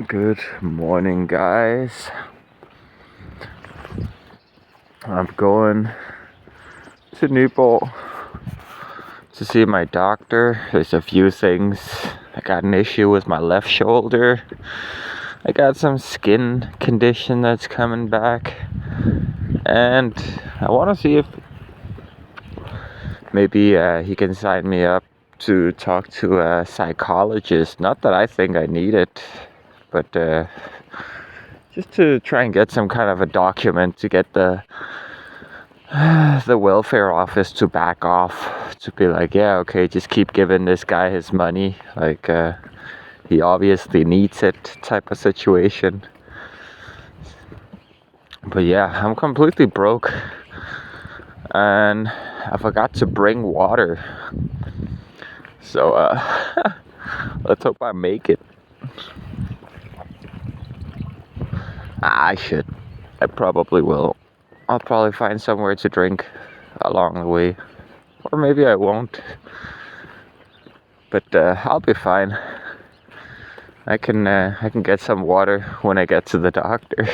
Good morning, guys. I'm going to Nyborg to see my doctor. There's a few things. I got an issue with my left shoulder. I got some skin condition that's coming back. And I want to see if maybe he can sign me up to talk to a psychologist. Not that I think I need it, but just to try and get some kind of a document to get the welfare office to back off, to be like, yeah, okay, just keep giving this guy his money, like he obviously needs it, type of situation. But yeah, I'm completely broke and I forgot to bring water, so let's hope I make it. I probably will. I'll probably find somewhere to drink along the way, or maybe I won't, but I'll be fine. I can get some water when I get to the doctor.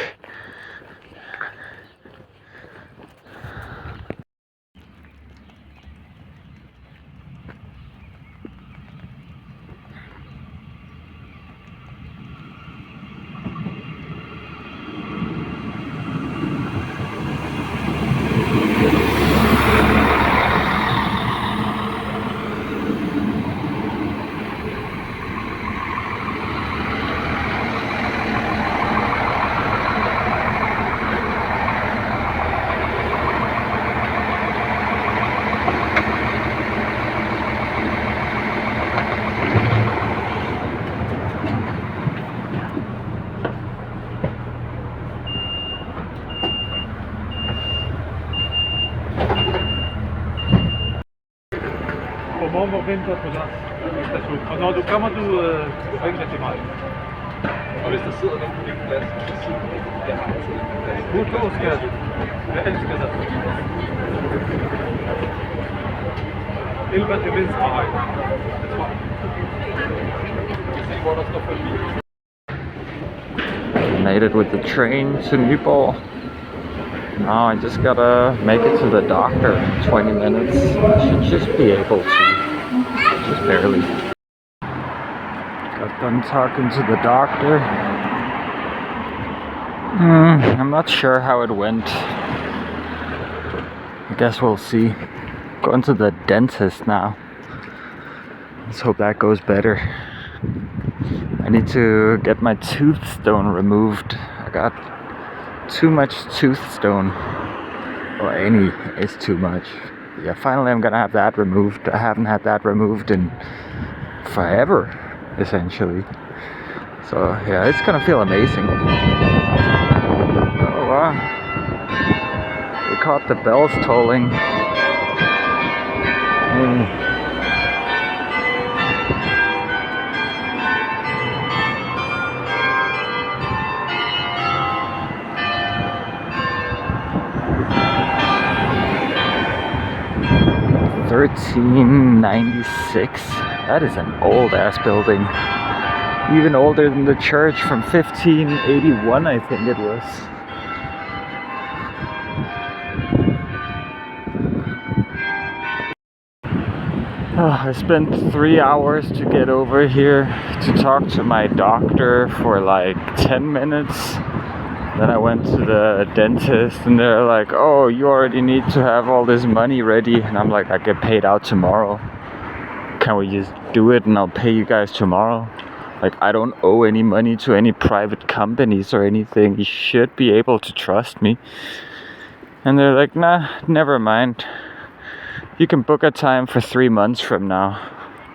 Godmorgen, hvor venter på dig? Og når du kommer, du ringer til mig. Og hvis der sidder nogen på din plads, så siger du, jeg har altid en plads. Husk på, skat. Jeg elsker dig. Elber til venstre højde. Det tror jeg. Jeg kan se, hvor der står forbi. Made it with the train to Nyborg. Now I just gotta make it to the doctor in 20 minutes. I should just be able to. Just barely. Got done talking to the doctor. I'm not sure how it went. I guess we'll see. Going to the dentist now. Let's hope that goes better. I need to get my tooth stone removed. I got too much tooth stone. Well, any is too much. Yeah, finally I'm gonna have that removed. I haven't had that removed in forever, essentially. So yeah, it's gonna feel amazing. Oh wow. We caught the bells tolling. 1396. That is an old ass building. Even older than the church from 1581, I think it was. I spent 3 hours to get over here to talk to my doctor for like 10 minutes. Then I went to the dentist and they're like, oh, you already need to have all this money ready. And I'm like, I get paid out tomorrow. Can we just do it and I'll pay you guys tomorrow? Like, I don't owe any money to any private companies or anything. You should be able to trust me. And they're like, nah, never mind. You can book a time for 3 months from now.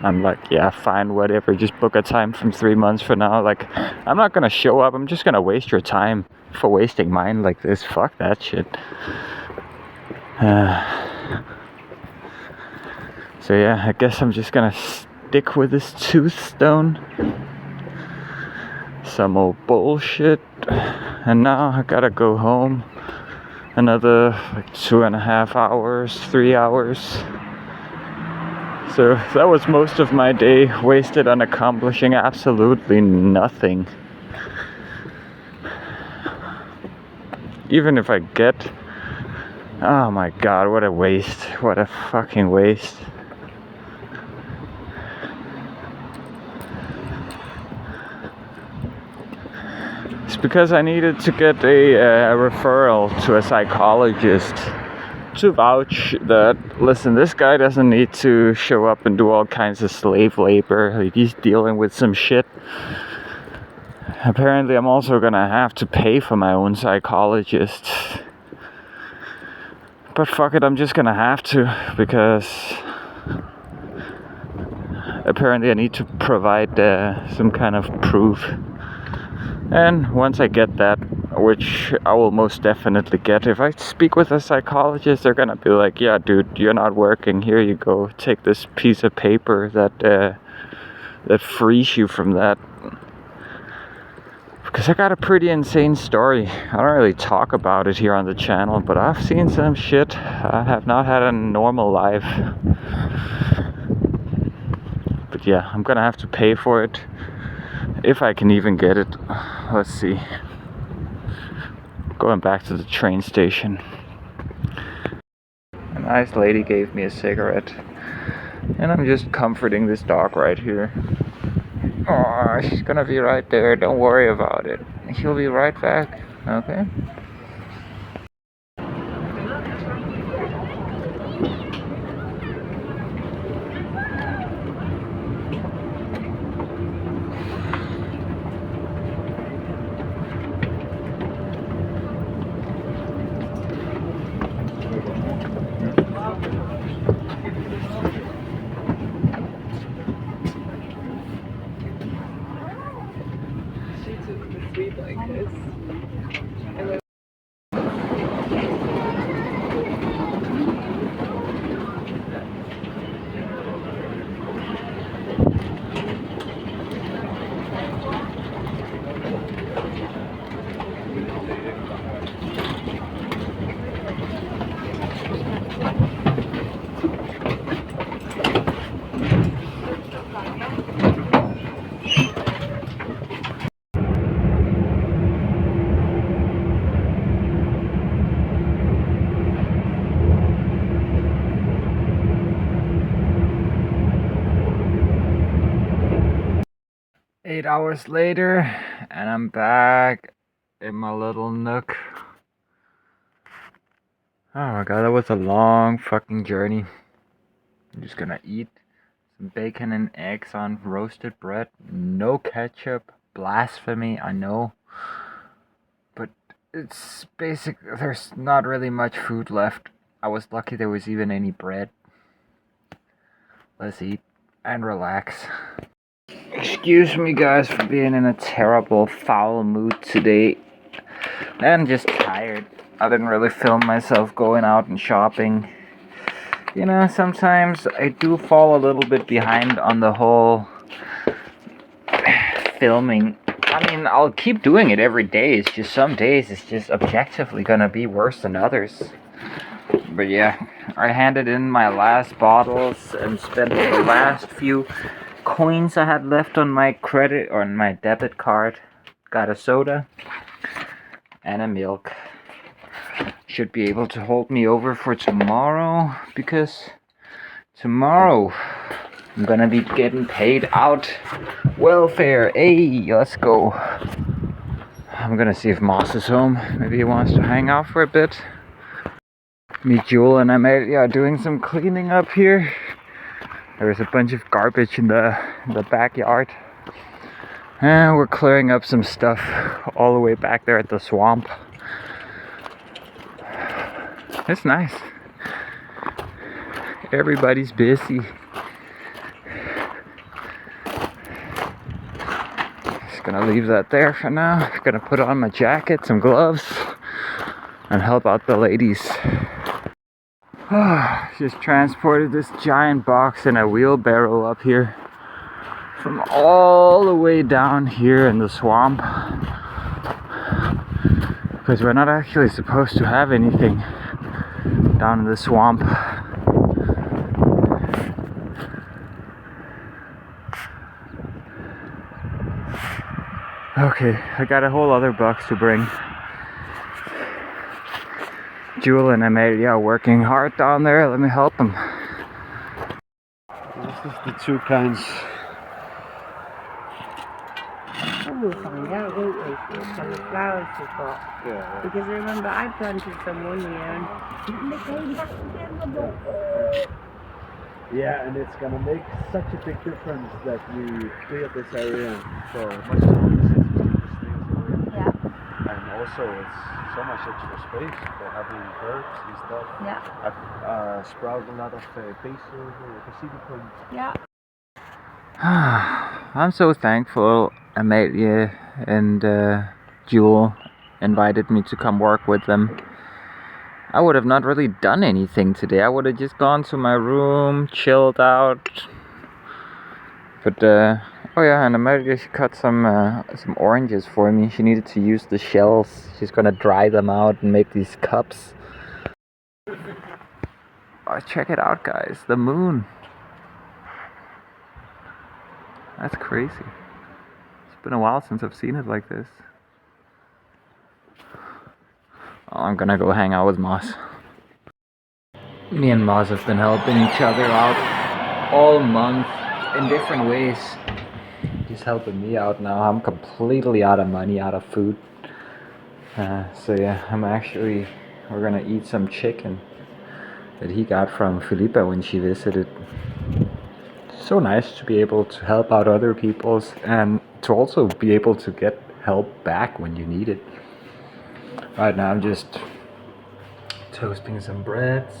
I'm like, yeah, fine, whatever. Just book a time from 3 months from now. Like, I'm not gonna show up. I'm just gonna waste your time for wasting mine like this. Fuck that shit. So yeah, I guess I'm just gonna stick with this tooth stone. Some old bullshit. And now I gotta go home. Another like 2.5 hours, 3 hours. So that was most of my day wasted on accomplishing absolutely nothing. even if I get... Oh my god, what a waste. What a fucking waste. It's because I needed to get a referral to a psychologist to vouch that, listen, this guy doesn't need to show up and do all kinds of slave labor. Like, he's dealing with some shit. Apparently, I'm also gonna have to pay for my own psychologist. But fuck it, I'm just gonna have to, because apparently I need to provide some kind of proof. And once I get that, which I will most definitely get, if I speak with a psychologist, they're gonna be like, yeah dude, you're not working, here you go, take this piece of paper that frees you from that. Because I got a pretty insane story. I don't really talk about it here on the channel, but I've seen some shit. I have not had a normal life. But yeah, I'm gonna have to pay for it. If I can even get it. Let's see. Going back to the train station. A nice lady gave me a cigarette. And I'm just comforting this dog right here. Oh, she's gonna be right there. Don't worry about it. She'll be right back. Okay? She took the sleep like this. And then 8 hours later, and I'm back in my little nook. Oh my god, that was a long fucking journey. I'm just gonna eat some bacon and eggs on roasted bread. No ketchup. Blasphemy, I know. But it's basic. There's not really much food left. I was lucky there was even any bread. Let's eat and relax. Excuse me guys for being in a terrible foul mood today. And just tired. I didn't really film myself going out and shopping. You know, sometimes I do fall a little bit behind on the whole filming. I mean, I'll keep doing it every day. It's just some days it's just objectively gonna be worse than others. But yeah, I handed in my last bottles and spent the last few coins I had left on my credit or on my debit card. Got a soda and a milk. Should be able to hold me over for tomorrow, because tomorrow I'm gonna be getting paid out welfare. Hey, let's go. I'm gonna see if Moss is home. Maybe he wants to hang out for a bit. Me, Jewel, and Amelia are doing some cleaning up here. There's a bunch of garbage in the backyard. And we're clearing up some stuff all the way back there at the swamp. It's nice. Everybody's busy. Just gonna leave that there for now. Gonna put on my jacket, some gloves, and help out the ladies. Just transported this giant box in a wheelbarrow up here from all the way down here in the swamp, because we're not actually supposed to have anything down in the swamp. Okay, I got a whole other box to bring. Jewel and Amelia are working hard down there. Let me help them. This is the two kinds. We'll find out, won't we? What kind of flowers you've got. Yeah. Because remember, I planted some one year and they came back again. Yeah, and it's gonna make such a big difference that we clear this area for much more area. Yeah. And also it's so much extra space for having herbs and stuff. Yeah. I've sprouted a lot of basil, basilikum. Yeah. I'm so thankful Amelia and Jewel invited me to come work with them. I would have not really done anything today. I would have just gone to my room, chilled out. But oh yeah, and Amelia, she cut some oranges for me. She needed to use the shells. She's gonna dry them out and make these cups. Oh, check it out, guys. The moon. That's crazy. It's been a while since I've seen it like this. Oh, I'm gonna go hang out with Moss. Me and Moss have been helping each other out all month in different ways. He's helping me out now. I'm completely out of money, out of food. So yeah, we're gonna eat some chicken that he got from Felipa when she visited. So nice to be able to help out other people's and to also be able to get help back when you need it. Right now I'm just toasting some breads.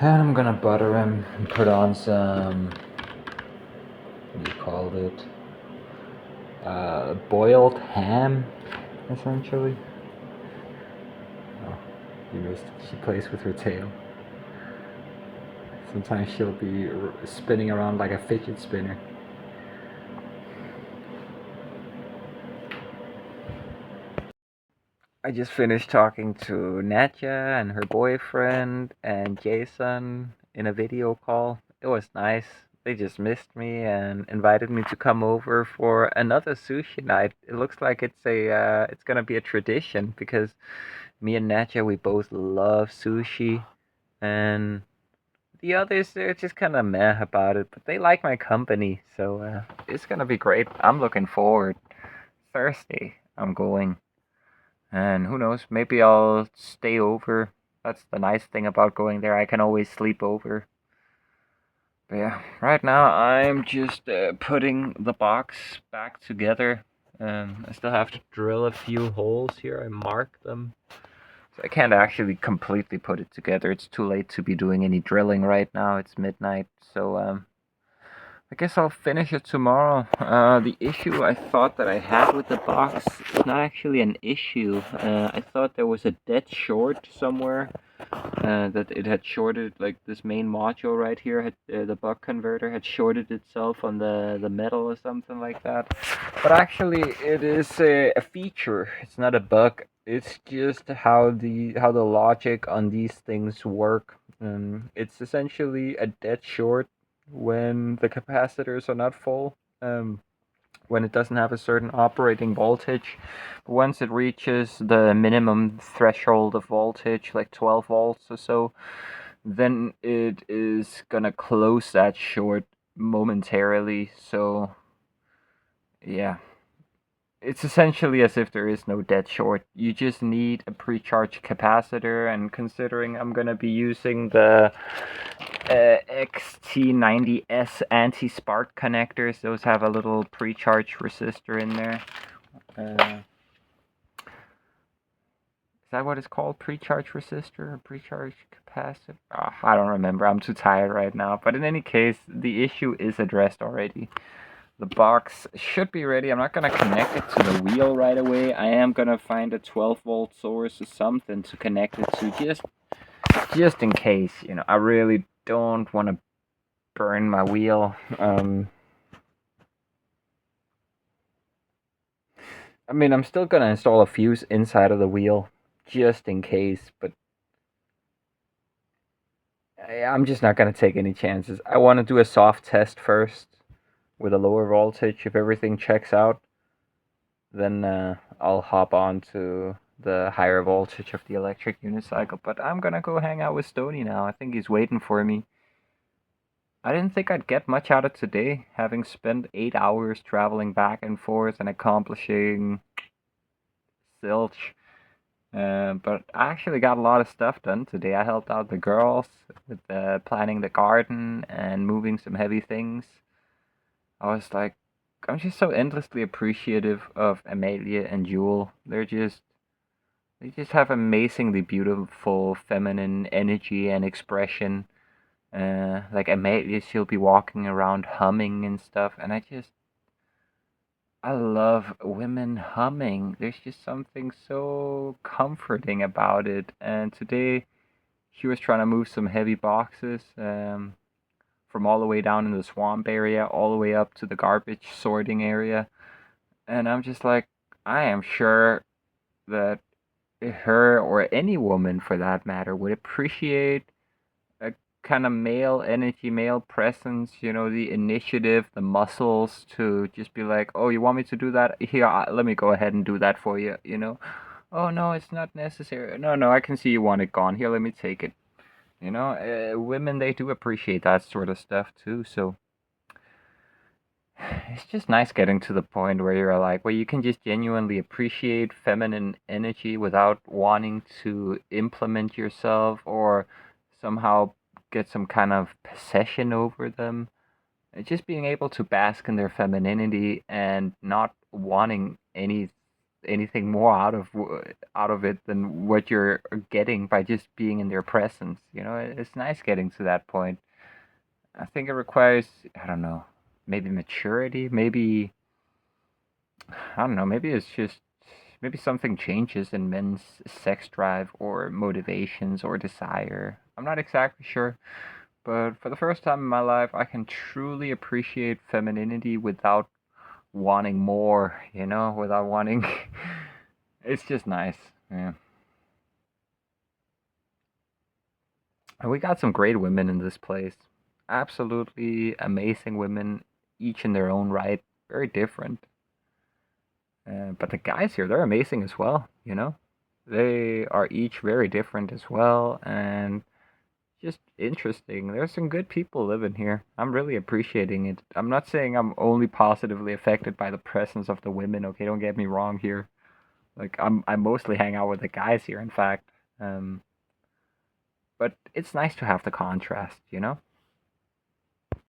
And I'm gonna butter them and put on some, what do you call it? Boiled ham, essentially. Oh, you missed. She plays with her tail. Sometimes she'll be spinning around like a fidget spinner. I just finished talking to Natya and her boyfriend and Jason in a video call. It was nice. They just missed me and invited me to come over for another sushi night. It looks like it's gonna be a tradition because me and Natya, we both love sushi, and the others, they're just kind of meh about it, but they like my company, so it's gonna be great. I'm looking forward. Thursday, I'm going. And who knows, maybe I'll stay over. That's the nice thing about going there. I can always sleep over. But yeah, right now I'm just putting the box back together. I still have to drill a few holes here. I marked them. So I can't actually completely put it together. It's too late to be doing any drilling right now. It's midnight. So I guess I'll finish it tomorrow. The issue I thought that I had with the box is not actually an issue. I thought there was a dead short somewhere. That it had shorted, like this main module right here, had the buck converter had shorted itself on the metal or something like that. But actually, it is a feature. It's not a bug. It's just how the logic on these things work. It's essentially a dead short when the capacitors are not full. When it doesn't have a certain operating voltage. Once it reaches the minimum threshold of voltage, like 12 volts or so, then it is gonna close that short momentarily. So yeah, it's essentially as if there is no dead short. You just need a pre-charged capacitor, and considering I'm gonna be using the XT90S anti-spark connectors, those have a little pre-charge resistor in there. Is that what it's called? Pre-charge resistor or pre-charge capacitor? Oh, I don't remember. I'm too tired right now. But in any case, the issue is addressed already. The box should be ready. I'm not going to connect it to the wheel right away. I am going to find a 12-volt source or something to connect it to, just in case. You know, I really don't want to burn my wheel. I mean, I'm still going to install a fuse inside of the wheel, just in case, but I'm just not going to take any chances. I want to do a soft test first with a lower voltage. If everything checks out, then I'll hop on to the higher voltage of the electric unicycle. But I'm gonna go hang out with Stony now. I think he's waiting for me. I didn't think I'd get much out of today, having spent 8 hours traveling back and forth and accomplishing zilch. But I actually got a lot of stuff done today. I helped out the girls with planting the garden and moving some heavy things. I was like, I'm just so endlessly appreciative of Amelia and Jewel. They just have amazingly beautiful feminine energy and expression. Like Amelia, she'll be walking around humming and stuff, and I love women humming. There's just something so comforting about it. And today she was trying to move some heavy boxes from all the way down in the swamp area, all the way up to the garbage sorting area. And I'm just like, I am sure that her or any woman for that matter would appreciate a kind of male energy, male presence, the initiative, the muscles to just be like, oh, you want me to do that? Here, let me go ahead and do that for you. Oh, no, it's not necessary. No, no, I can see you want it gone. Here, let me take it. Women, they do appreciate that sort of stuff too. So it's just nice getting to the point where you're like, where you can just genuinely appreciate feminine energy without wanting to implement yourself or somehow get some kind of possession over them. Just being able to bask in their femininity and not wanting anything more out of it than what you're getting by just being in their presence. It's nice getting to that point. I think it requires, I don't know, maybe maturity, maybe, I don't know, maybe it's just, maybe something changes in men's sex drive or motivations or desire. I'm not exactly sure, but for the first time in my life, I can truly appreciate femininity without wanting more, without wanting. It's just nice. Yeah. And we got some great women in this place. Absolutely amazing women, each in their own right, very different. But the guys here, they're amazing as well. They are each very different as well and just interesting. There's some good people living here. I'm really appreciating it. I'm not saying I'm only positively affected by the presence of the women, okay? Don't get me wrong here. Like I mostly hang out with the guys here, in fact. But it's nice to have the contrast.